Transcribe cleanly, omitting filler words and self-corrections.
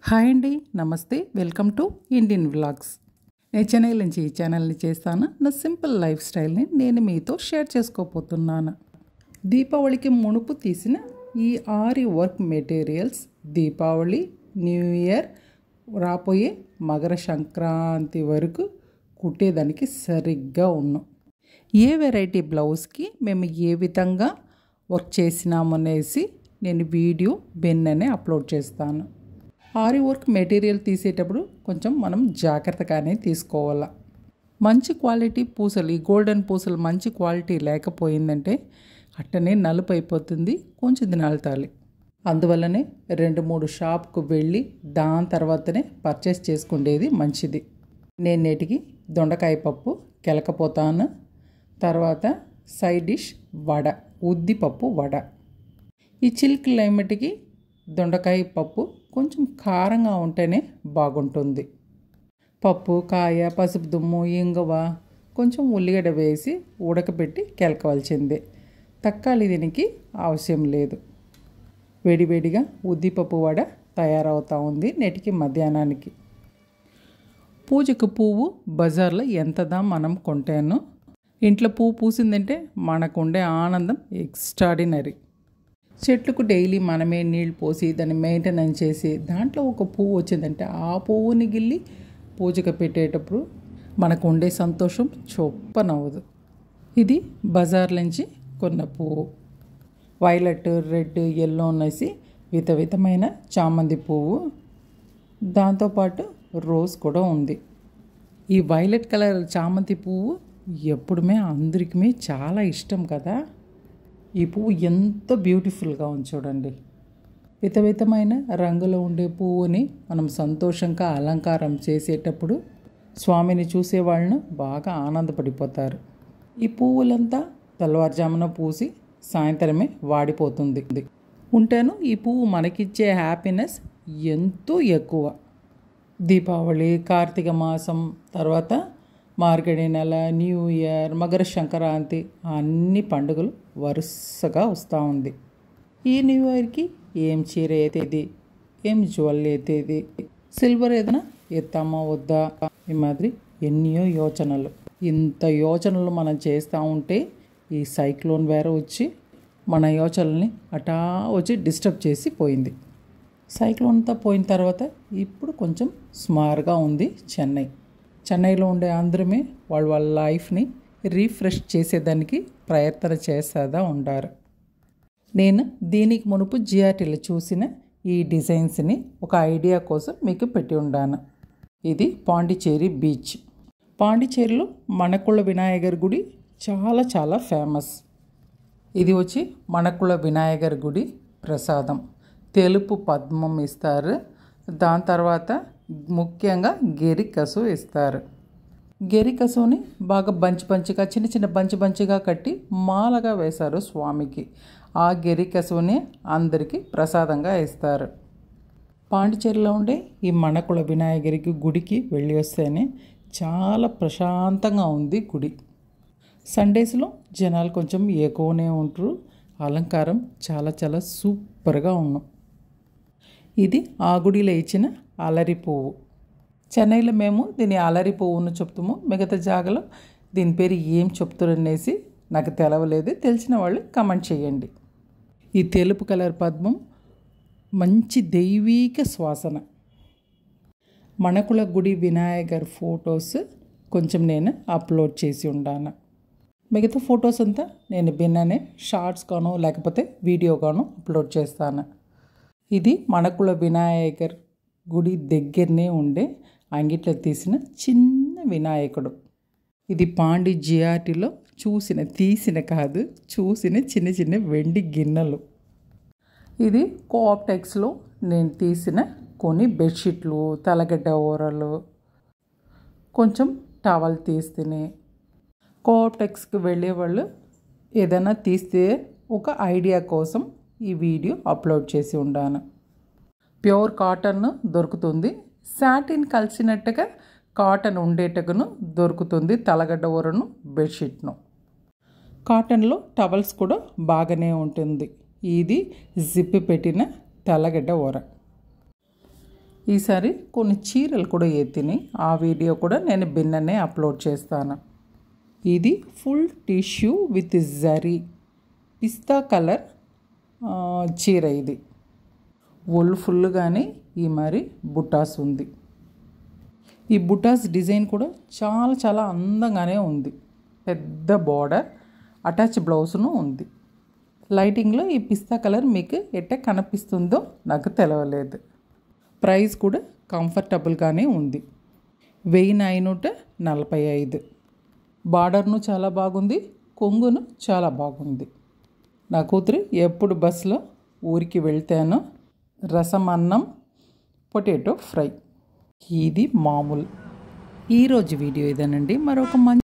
Hi అండి, నమస్తే, welcome to Indian vlogs. నేను చెన్నై నుంచి ఈ ఛానల్ని చేస్తాను. నా సింపుల్ లైఫ్ స్టైల్ని నేను మీతో షేర్ చేసుకోబోతున్నాను. దీపావళికి మునుపు తీసిన ఈ ఆరి work materials Deepavali, new year, రాబోయే మకర సంక్రాంతి వరకు కుట్టేదానికి సరిగ్గా ఉన్నాం. ఏ వెరైటీ బ్లౌజ్కి మేము ఏ విధంగా వర్క్ చేసినామనేసి నేను వీడియో బెన్ననే అప్లోడ్ చేస్తాను. ఆరి వర్క్ మెటీరియల్ తీసేటప్పుడు కొంచెం మనం జాగ్రత్తగానే తీసుకోవాలా. మంచి క్వాలిటీ పూసలు, ఈ గోల్డెన్ పూసలు మంచి క్వాలిటీ లేకపోయిందంటే అట్టనే నలుపు అయిపోతుంది, కొంచెం దినాలుతాలి. అందువల్లనే 2-3 షాప్కు వెళ్ళి దాని తర్వాతనే పర్చేస్ చేసుకునేది మంచిది. నేను నేటికి దొండకాయ పప్పు కెలకపోతాను. తర్వాత సైడ్ డిష్ వడ, ఉద్దిపప్పు వడ. ఈ చిల్ క్లైమేట్కి దొండకాయ పప్పు కొంచెం కారంగా ఉంటేనే బాగుంటుంది. పప్పు, కాయ, పసుపు దుమ్ము, ఇంగువ, కొంచెం ఉల్లిగడ్డ వేసి ఉడకబెట్టి కెలకవలసిందే. తక్కాలి దీనికి అవసరం లేదు. వేడివేడిగా ఉద్దిపప్పు వడ తయారవుతూ ఉంది నేటికి మధ్యాహ్నానికి. పూజకు పువ్వు బజార్లో ఎంతదా మనం కొంటాను. ఇంట్లో పువ్వు పూసిందంటే మనకుండే ఆనందం ఎక్స్ట్రాడినరీ. చెట్లకు డైలీ మనమే నీళ్ళు పోసి దాన్ని మెయింటెనెన్స్ చేసి దాంట్లో ఒక పువ్వు వచ్చిందంటే ఆ పువ్వుని గిల్లి పూజకు పెట్టేటప్పుడు మనకు ఉండే సంతోషం చొప్పనవ్వదు. ఇది బజార్ నుంచి కొన్న పువ్వు. వైలెట్, రెడ్, ఎల్లో అనేసి విధమైన చామంతి పువ్వు, దాంతోపాటు రోజ్ కూడా ఉంది. ఈ వైలెట్ కలర్ చామంతి పువ్వు ఎప్పుడుమే అందరికీ చాలా ఇష్టం కదా. ఈ పువ్వు ఎంత బ్యూటిఫుల్గా ఉంది చూడండి. విధమైన రంగులో ఉండే పువ్వుని మనం సంతోషంగా అలంకారం చేసేటప్పుడు స్వామిని చూసే వాళ్ళను బాగా ఆనందపడిపోతారు. ఈ పువ్వులంతా తెల్లవారుజామున పూసి సాయంత్రమే వాడిపోతుంది. ఉంటేను ఈ పువ్వు మనకిచ్చే హ్యాపీనెస్ ఎంతో ఎక్కువ. దీపావళి, కార్తీక మాసం, తర్వాత మార్గడి నెల, న్యూ ఇయర్, మకర సంక్రాంతి అన్ని పండుగలు వరుసగా వస్తూ ఉంది. ఈ న్యూ ఇయర్కి ఏం చీర ఎత్తేది, ఏం జ్యువెలరీ ఎత్తేది, సిల్వర్ ఏదైనా ఎత్తామా వద్దా, ఈ మాదిరి ఎన్నో యోచనలు. ఇంత యోచనలు మనం చేస్తూ ఉంటే ఈ సైక్లోన్ వేరే వచ్చి మన యోచనల్ని అటా వచ్చి డిస్టర్బ్ చేసి పోయింది. సైక్లోన్ అంతా పోయిన తర్వాత ఇప్పుడు కొంచెం స్మార్గా ఉంది చెన్నై. చెన్నైలో ఉండే అందరమే వాళ్ళ లైఫ్ని రీఫ్రెష్ చేసేదానికి ప్రయత్నం చేస్తూ ఉంటారు. నేను దీనికి మునుపు జిఆర్టీలో చూసిన ఈ డిజైన్స్ని ఒక ఐడియా కోసం మీకు పెట్టి ఉన్నాను. ఇది పాండిచ్చేరి బీచ్. పాండిచ్చేరిలో మణకుళ వినాయగర్ గుడి చాలా ఫేమస్. ఇది వచ్చి మణకుళ వినాయగర్ గుడి ప్రసాదం. తెలుపు పద్మం ఇస్తారు. దాని తర్వాత ముఖ్యంగా గెరికసు ఇస్తారు. గెరికసుని బాగా బంచిగా చిన్న బంచిగా కట్టి మాలగా వేశారు స్వామికి. ఆ గెరికసుని అందరికీ ప్రసాదంగా ఇస్తారు. పాండిచ్చేరిలో ఉండే ఈ మణకుళ వినాయగరికి గుడికి వెళ్ళి వస్తేనే చాలా ప్రశాంతంగా ఉంది గుడి. సండేస్లో జనాలు కొంచెం ఎక్కువనే ఉంటారు. అలంకారం చాలా సూపర్గా ఉన్నాం. ఇది ఆ గుడిలో ఇచ్చిన అలరి పువ్వు. చెన్నైలో మేము దీని అలరి పువ్వును చెప్తాము, మిగతా జాగలో దీని పేరు ఏం చెప్తారనేసి నాకు తెలవలేదు. తెలిసిన వాళ్ళు కమెంట్ చేయండి. ఈ తెలుపు కలర్ పద్మం మంచి దైవీక శ్వాసన. మణకుళ గుడి వినాయగర్ ఫొటోస్ కొంచెం నేను అప్లోడ్ చేసి ఉన్నాను. మిగతా ఫొటోస్ అంతా నేను భిన్ననే షార్ట్స్ గాను లేకపోతే వీడియో గాను అప్లోడ్ చేస్తాను. ఇది మణకుళ వినాయగర్ గుడి దగ్గరనే ఉండే అంగిట్లో తీసిన చిన్న వినాయకుడు. ఇది పాండి జిఆర్టీలో తీసిన కాదు చూసిన చిన్న వెండి గిన్నెలు. ఇది కోఆప్టెక్స్లో నేను తీసిన కొన్ని బెడ్షీట్లు, తలగడ్డ ఊరలు, కొంచెం టవల్ తీస్తేనే. కోఆప్టెక్స్కి వెళ్ళేవాళ్ళు ఏదైనా తీస్తే ఒక ఐడియా కోసం ఈ వీడియో అప్లోడ్ చేసి ఉన్నాను. ప్యూర్ కాటన్ దొరుకుతుంది. సాటిన్ కలిసినట్టుగా కాటన్ ఉండేటగును దొరుకుతుంది. తలగడ్డ ఊరను, బెడ్షీట్ను. కాటన్లో టవల్స్ కూడా బాగానే ఉంటుంది. ఇది జిప్ పెట్టిన తలగడ్డ ఊర. ఈసారి కొన్ని చీరలు కూడా ఎత్తినాయి. ఆ వీడియో కూడా నేను బిన్ననే అప్లోడ్ చేస్తాను. ఇది full tissue with zari pista colour చీర. ఇది ఒళ్ళు ఫుల్గానే ఈ మరి బుటాస్ ఉంది. ఈ బుటాస్ డిజైన్ కూడా చాలా చాలా అందంగానే ఉంది. పెద్ద బార్డర్, అటాచ్ బ్లౌజ్ను ఉంది. లైటింగ్లో ఈ పిస్తా కలర్ మీకు ఎట్ట కనిపిస్తుందో నాకు తెలవలేదు. ప్రైస్ కూడా కంఫర్టబుల్గానే ఉంది. 1945. బార్డర్ను చాలా బాగుంది, కొంగును చాలా బాగుంది. నా కూతురు ఎప్పుడు బస్సులో ఊరికి వెళ్తానో రసం అన్నం, పొటాటో ఫ్రై. ఇది మామూలు. ఈరోజు వీడియో ఇదేనండి. మరొక